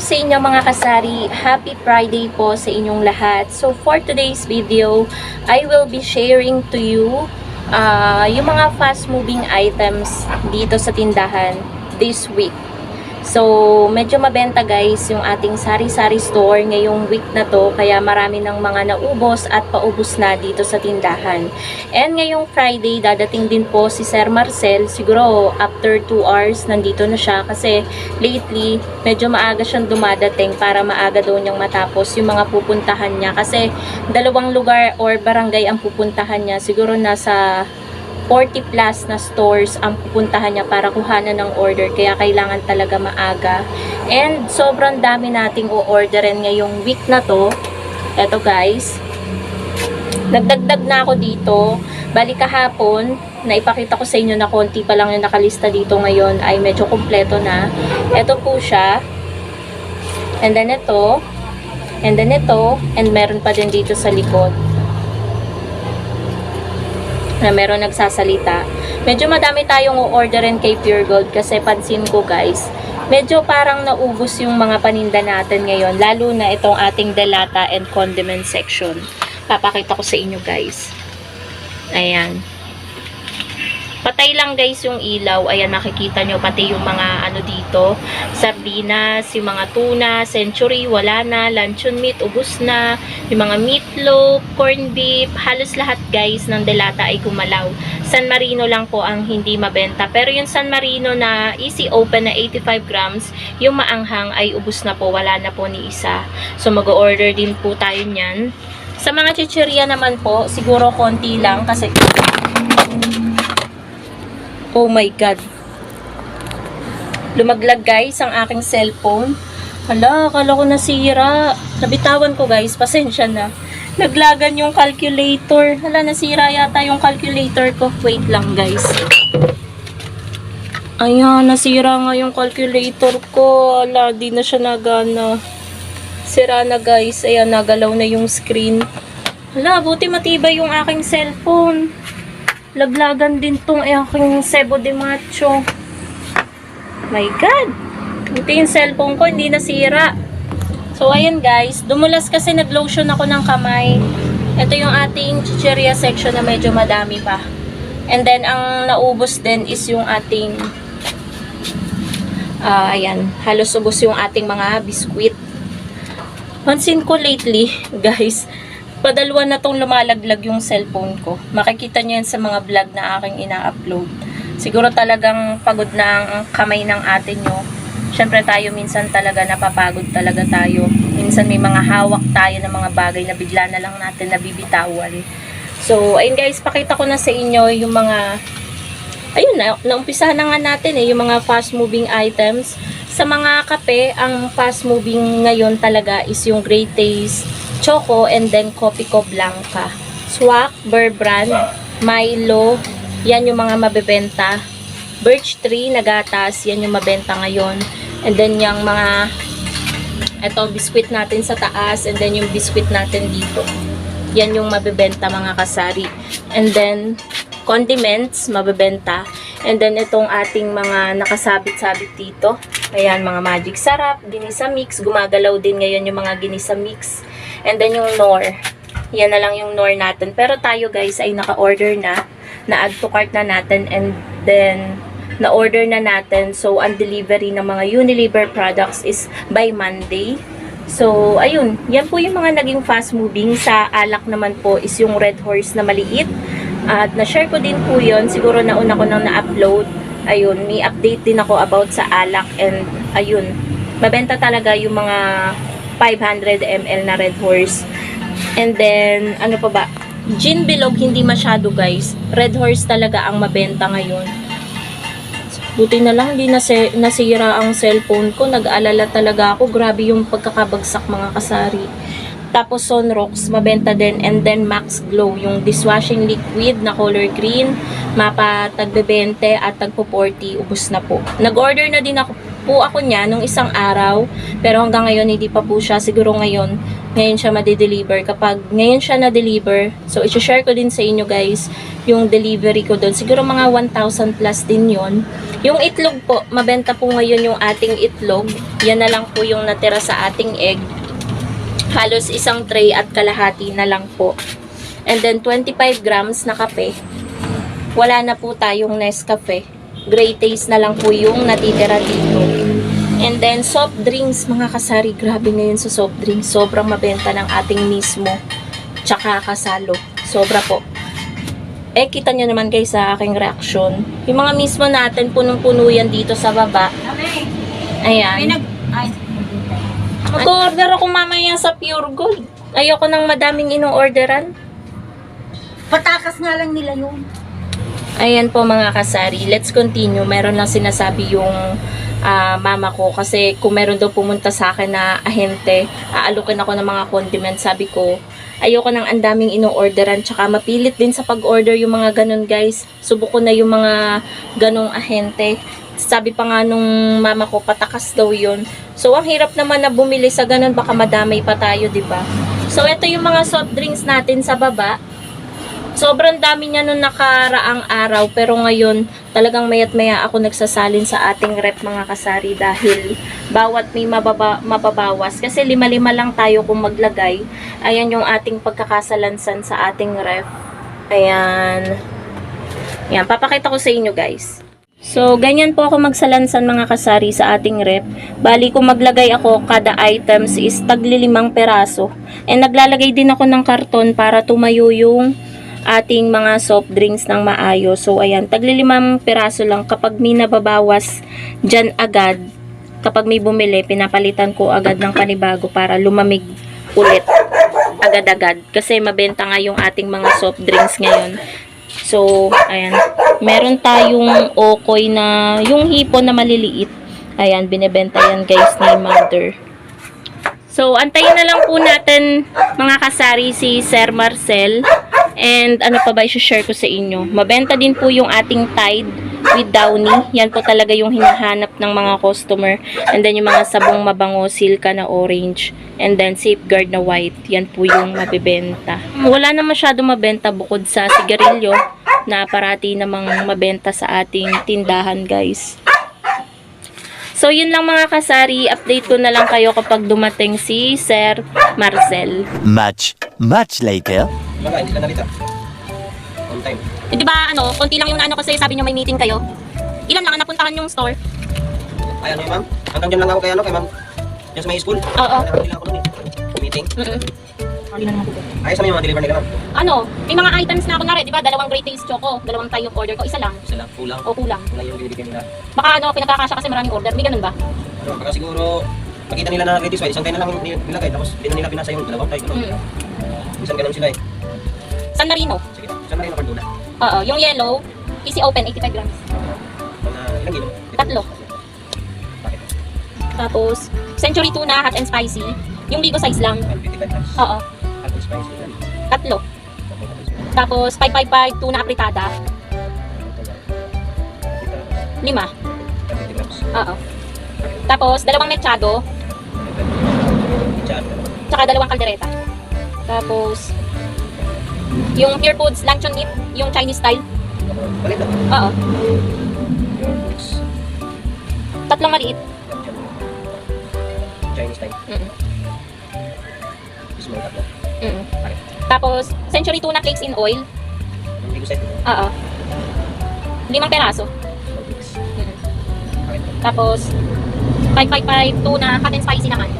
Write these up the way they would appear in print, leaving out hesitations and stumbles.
sa inyo mga kasari. Happy Friday po sa inyong lahat. So for today's video, I will be sharing to you yung mga fast moving items dito sa tindahan this week. So medyo mabenta guys yung ating sari-sari store ngayong week na to, kaya marami ng mga naubos at paubos na dito sa tindahan. And ngayong Friday dadating din po si Sir Marcel, siguro after 2 hours nandito na siya kasi lately medyo maaga siyang dumadating para maaga daw niyang matapos yung mga pupuntahan niya, kasi 2 lugar or barangay ang pupuntahan niya, siguro nasa 40 plus na stores ang pupuntahan niya para kuhanan ng order, kaya kailangan talaga maaga. And sobrang dami nating o-orderin ngayong week na to. Eto guys, nagdagdag na ako dito. Bali kahapon, naipakita ko sa inyo na konti pa lang yung nakalista dito, ngayon ay medyo kumpleto na. Eto po siya. And then ito. And then ito. And meron pa din dito sa likod na meron nagsasalita. Medyo madami tayong o-orderin kay Pure Gold kasi pansin ko guys, medyo parang naubos yung mga paninda natin ngayon, lalo na itong ating delata and condiment section. Papakita ko sa inyo guys. Ayan. Patay lang guys yung ilaw. Ayan, makikita nyo pati yung mga ano dito, sardinas, yung mga tuna, century, wala na, luncheon meat, ubos na, yung mga meatloaf, corned beef, halos lahat guys ng delata ay gumalaw. San Marino lang po ang hindi mabenta, pero yung San Marino na easy open na 85 grams, yung maanghang ay ubos na po, wala na po ni isa. So mag-order din po tayo nyan. Sa mga chichirya naman po, siguro konti lang kasi oh my God. Lumaglag guys ang aking cellphone. Hala, akala ko nasira. Nabitawan ko guys, pasensya na. Naglagan yung calculator. Hala, nasira yata yung calculator ko. Wait lang guys. Ayan, nasira nga yung calculator ko. Hala, di na siya nagana. Sira na guys. Ayan, nagalaw na yung screen. Hala, buti matibay yung aking cellphone. Laglagan din tong aking Sebo de Macho. My God! Buti yung cellphone ko, hindi nasira. So, ayan guys. Dumulas kasi nag-lotion ako ng kamay. Ito yung ating chichirya section na medyo madami pa. And then, ang naubos din is yung ating ayan, halos ubos yung ating mga biskwit. Pansin ko lately, guys, padalwa na tong lumalaglag yung cellphone ko. Makikita nyo yan sa mga vlog na aking ina-upload. Siguro talagang pagod na ang kamay ng ate nyo. Siyempre tayo minsan talaga napapagod talaga tayo. Minsan may mga hawak tayo ng mga bagay na bigla na lang natin nabibitawan. So, ayun guys, pakita ko na sa inyo yung mga, ayun na, naumpisa na nga natin yung mga fast moving items. Sa mga kape, ang fast moving ngayon talaga is yung Great Taste Choco and then Copico Blanca. Swak, Bear Brand, Milo, yan yung mga mabebenta. Birch Tree na gatas, yan yung mabenta ngayon. And then yung mga, eto, biskwit natin sa taas, and then yung biskwit natin dito. Yan yung mabebenta mga kasari. And then, condiments, mabebenta. And then, itong ating mga nakasabit-sabit dito. Ayan, mga magic sarap, ginisa mix. Gumagalaw din ngayon yung mga ginisa mix. And then yung Knorr. Yan na lang yung Knorr natin. Pero tayo guys ay naka-order na. Na-add to cart na natin. And then, na-order na natin. So, ang delivery ng mga Unilever products is by Monday. So, ayun. Yan po yung mga naging fast moving. Sa alak naman po is yung Red Horse na maliit. At na-share ko din po yun. Siguro nauna ko nang na-upload. Ayun, may update din ako about sa alak. And, ayun. Mabenta talaga yung mga 500 ml na Red Horse. And then, ano pa ba? Gin Bilog, hindi masyado guys. Red Horse talaga ang mabenta ngayon. Buti na lang, hindi nasira ang cellphone ko. Nag-alala talaga ako. Grabe yung pagkakabagsak mga kasari. Tapos Sunrocks, mabenta din. And then Max Glow, yung dishwashing liquid na color green. Mapa tagbe-20 at tagpo-40, ubos na po. Nag-order na din ako niya nung isang araw, pero hanggang ngayon hindi pa po siya. Siguro ngayon ngayon siya madideliver. Kapag ngayon siya na-deliver, so i-share ko din sa inyo guys yung delivery ko doon. Siguro mga 1,000 plus din yon. Yung itlog po, mabenta po ngayon yung ating itlog. Yan na lang po yung natira sa ating egg. Halos isang tray at kalahati na lang po. And then 25 grams na kape. Wala na po tayong Nescafe. Gray taste na lang po yung natitira dito. And then, soft drinks, mga kasari. Grabe ngayon sa soft drinks. Sobrang mabenta ng ating mismo. Tsaka kasalo. Sobra po. Eh, kita nyo naman guys sa aking reaksyon. Yung mga mismo natin, punong-puno yan dito sa baba. Ayan. Mag-order ako mamaya sa Pure Gold. Ayoko nang madaming ino-orderan. Patakas nga lang nila yun. Ayan po mga kasari. Let's continue. Meron lang sinasabi yung mama ko kasi kung meron daw pumunta sa akin na ahente, aalukin ako ng mga condiments. Sabi ko, ayoko nang andaming ino-orderan tsaka mapilit din sa pag-order yung mga ganun guys. Subok ko na yung mga ganung ahente. Sabi pa nga nung mama ko, patakas daw yun. So ang hirap naman na bumili sa ganun, baka madamay pa tayo, diba? So ito yung mga soft drinks natin sa baba. Sobrang dami niya nung nakaraang araw, pero ngayon talagang mayat maya ako nagsasalin sa ating rep mga kasari dahil bawat may mababawas. Kasi 5-5 lang tayo kung maglagay. Ayan yung ating pagkakasalansan sa ating rep. Ayan. Ayan, papakita ko sa inyo guys. So, ganyan po ako magsalansan mga kasari sa ating rep. Bali kung maglagay ako, kada items is tagli 5 peraso. And naglalagay din ako ng karton para tumayo yung ating mga soft drinks ng maayos. So, ayan, tagli 5 peraso lang. Kapag may nababawas dyan agad, kapag may bumili, pinapalitan ko agad ng panibago para lumamig ulit agad-agad. Kasi mabenta nga yung ating mga soft drinks ngayon. So, ayan, meron tayong okoy na, yung hipon na maliliit. Ayan, binibenta yan guys ni Mother. So, antayin na lang po natin mga kasari si Sir Marcel. And ano pa ba i-share ko sa inyo? Mabenta din po yung ating Tide with Downy. Yan po talaga yung hinahanap ng mga customer. And then yung mga sabong mabango, Silka na orange. And then Safeguard na white. Yan po yung mabibenta. Wala na masyado mabenta bukod sa sigarilyo na parati namang mabenta sa ating tindahan guys. So, yun lang mga kasari. Update ko na lang kayo kapag dumating si Sir Marcel. Much later. Baka hindi ka narito. On time. Eh, di ba, konti lang yung naano kasi sabi nyo may meeting kayo. Ilan lang ang napuntahan yung store? Ay, ano yun, ma'am? Hanggang dyan lang ako kay ma'am. Dyan sa may school. Oo. Hindi lang ako dun eh. Meeting. Ayos naman yung mga deliver nila, ma'am. May mga items na kunwari, di ba, 2 great taste choco, 2 tayo order ko, isa lang. Isa lang, kulang. O kulang. Kulang yung binibigyan nila. Baka pinagkakasya kasi maraming order. May ganun ba? Baka siguro, makita nila na ready swipe, isang tayo na lang nilagay, tapos di na nila pinasa yung 2 tayo. Isang ganun sila eh. San Marino. Sige, saan na rin Cordula? Oo. Yung yellow, easy open, 85 grams. Ilang kilo? 3. Bakit? Tapos, Century Tuna, hot and spicy. Yung Ligo size lang. 55 grams. Oo. Hot and spicy. 3. Tapos, 555 tuna apritada. 5. 50 grams. Oo. Tapos, 2 mechado. Chan. Tsaka 2 kaldereta. Tapos, yung Pure Foods luncheon meat, yung Chinese style. Balik na. Oo. 3 maliit. Chinese time. Small tatlo. Tapos, Century Tuna Flakes in oil. Hindi ko set. Oo. 5 peraso. Small mix. Bakit? Tapos, 555 tuna hot and spicy naman.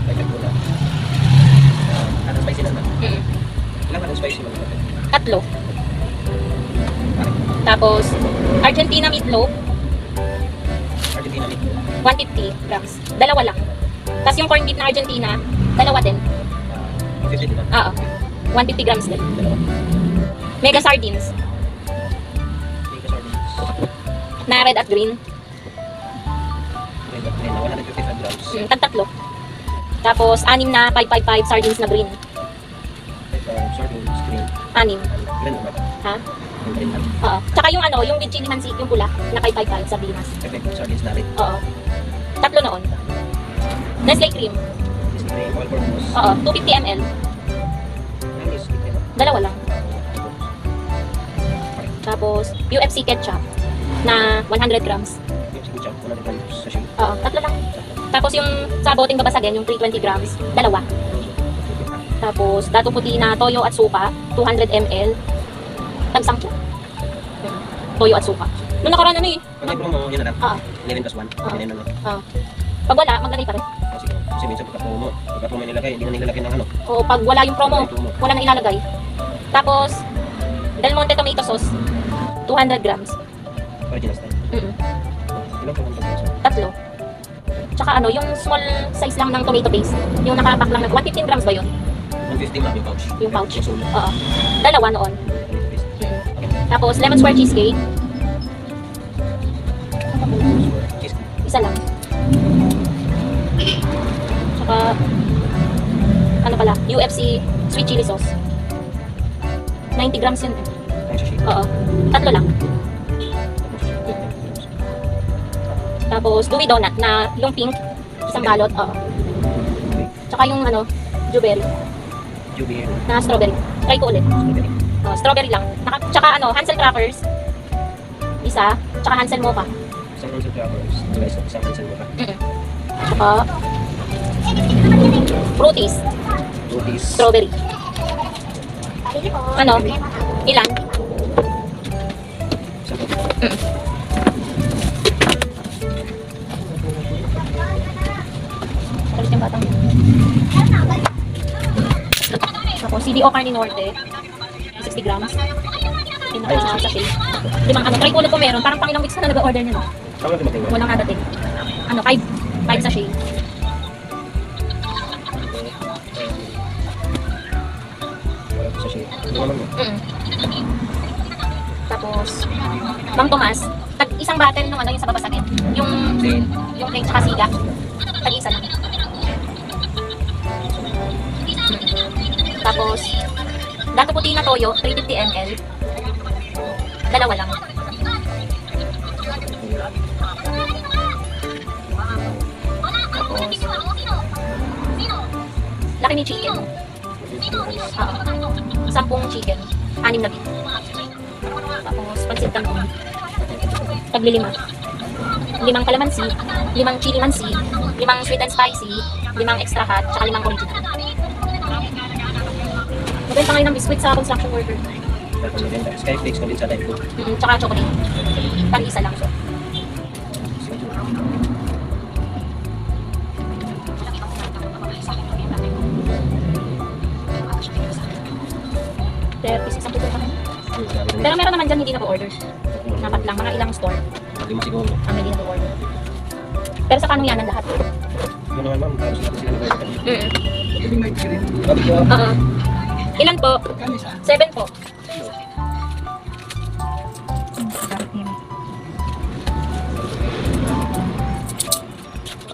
55 muna. Hot and spicy naman. Ilang hot and spicy naman? 3. Tapos, Argentina meatloaf, Argentina meat. 150 grams. 2 lang. Tapos yung corned beef na Argentina, 2 din. 50 diba? Oo. 150 grams din. Dalawa. Mega sardines, Mega sardines. na red at green. Red at green na 155 grams. Tag-3. Tapos, 6 na 555 sardines na green. Sardines, green. 6. Green naman. Ha? Yung green naman. Oo. Tsaka yung yung with chili mansi, yung pula, na 555 sardinas. Perfect. Sardines na rin. Oo. 3 noon. Nestle cream. May all purpose. Oo, 250 ml. Yes, ito. Dalawa lang. Tapos, UFC ketchup na 100 grams. Yung siguro siya, 100 grams sa shoe. Oo, tatlo lang. Tapos yung sa boting babasagin, yung 320 grams, dalawa. Tapos, dato puti na toyo at suka, 200 ml. Tagsang siya. Toyo at suka. Noong nakaraan ano eh. Pag may promo, yun na lang. Oo. 11 plus 1. Oo. Ganyan na lang. Pag wala, maglagay pa rin. Kasi, kasi minsan pagka promo nilagay, hindi na nilalagay ng ano. O pag wala yung promo, wala nang ilalagay. Tapos, Del Monte tomato sauce, 200 grams. Original style. Ilang po ang pagkaso? Tatlo. Tsaka ano, yung small size lang ng tomato paste. Yung nakapack lang ng 115 grams ba yun? 150 lang yung pouch. Yung pouch. Yung sulo. Oo. Dalawa noon. Tomato paste. Tapos, lemon square cheesecake, Cheese. isa lang. Tsaka, ano pala, UFC sweet chili sauce. 90 grams yun. Ang sushi. Oo. Tatlo lang. Tapos, gooey donut na yung pink, isang balot. Oo. Tsaka yung ano, blueberry Jubilee. na strawberry. Try ko ulit. Strawberry lang. Tsaka ano, Hansel crackers. Isa. Tsaka Hansel mocha. Isang Hansel crackers. Isang Hansel mocha. Tsaka fruities. Fruities. Strawberry. Ano? Ilan? Isang mocha. Kalit yung batang yun. Tapos, CDO Carne Norte. 60 grams. Pinaka sachet. Limang ano. Try ko ulit kung meron. Parang pang ilang weeks na nag-order nila. Tama na dumating. Walang kadating. Ano, 5 sachet. Walang sachet. Hindi naman mo. Tapos, Bang Tomas. Tag isang bottle nung ano yung sa babasagin. Yung plain tsaka siga. Tag isa lang. Tapos, dato puti na toyo, 350 ml. Dalawa lang. Tapos, laki ni chicken. 10 chicken. 6 na beef. Tapos, pansit kangkong. Taglilima. 5 kalamansi, 5 chili mansi, 5 sweet and spicy, 5 extra hot, tsaka 5 original. Mabenta ngayon ng biscuit sa construction worker. Skyflakes, condensada, and food. Tsaka chocolate. Tag isa lang. Pero meron naman dyan hindi na po-order. Dapat lang, mga ilang store Lima siguro. ang hindi na po-order. Pero sa kanong yanan lahat. Yun naman ma'am, tapos lang sila nag-order. Mm. Bakit yun? Ilan po? 7 po.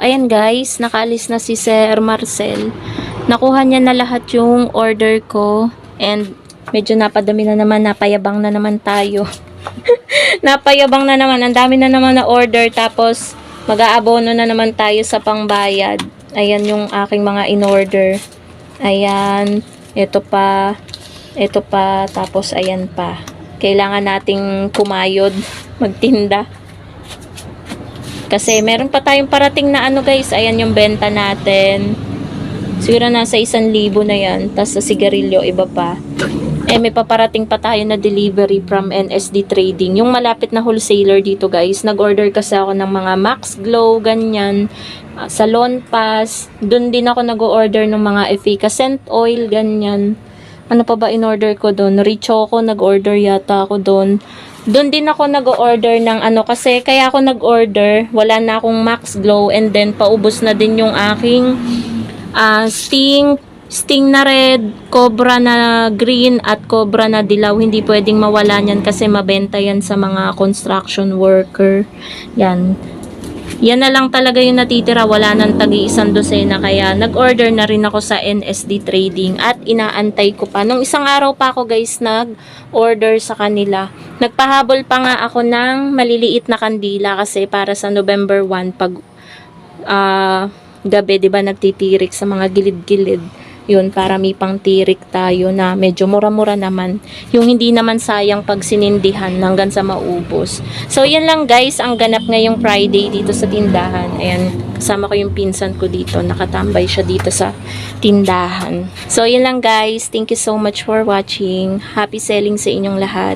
Ayan guys, nakaalis na si Sir Marcel. Nakuha niya na lahat yung order ko. And medyo napadami na naman, napayabang na naman tayo. Napayabang na naman, ang dami na naman na order. Tapos mag-aabono na naman tayo sa pangbayad. Ayan yung aking mga in-order. Ayan, ito pa, tapos ayan pa. Kailangan nating kumayod, magtinda. Kasi meron pa tayong parating na ano guys, ayan yung benta natin. Siguro nasa 1,000 na yan. Tapos sa sigarilyo, iba pa. Eh, may paparating pa tayo na delivery from NSD Trading. Yung malapit na wholesaler dito guys. Nag-order kasi ako ng mga Max Glow, ganyan. Salon Pass. Doon din ako nag-order ng mga efficacent oil, ganyan. Ano pa ba in-order ko doon? Richoco, nag-order yata ako doon. Doon din ako nag-order ng ano kasi kaya ako nag-order, wala na akong Max Glow and then paubos na din yung aking Sting na red, Cobra na green at Cobra na dilaw. Hindi pwedeng mawala niyan kasi mabenta yan sa mga construction worker. Yan. Yan na lang talaga yung natitira, wala nang tagi-1 dosena kaya nag-order na rin ako sa NSD Trading at inaantay ko pa. Nung isang araw pa ako guys nag-order sa kanila. Nagpahabol pa nga ako ng maliliit na kandila kasi para sa November 1 pag gabi, di ba, nagtitirik sa mga gilid-gilid. Yun, para may pangtirik tayo na medyo mura-mura naman. Yung hindi naman sayang pag sinindihan hanggang sa maubos. So, yan lang guys, ang ganap ngayong Friday dito sa tindahan. Ayan, kasama ko yung pinsan ko dito. Nakatambay siya dito sa tindahan. So, yan lang guys. Thank you so much for watching. Happy selling sa inyong lahat.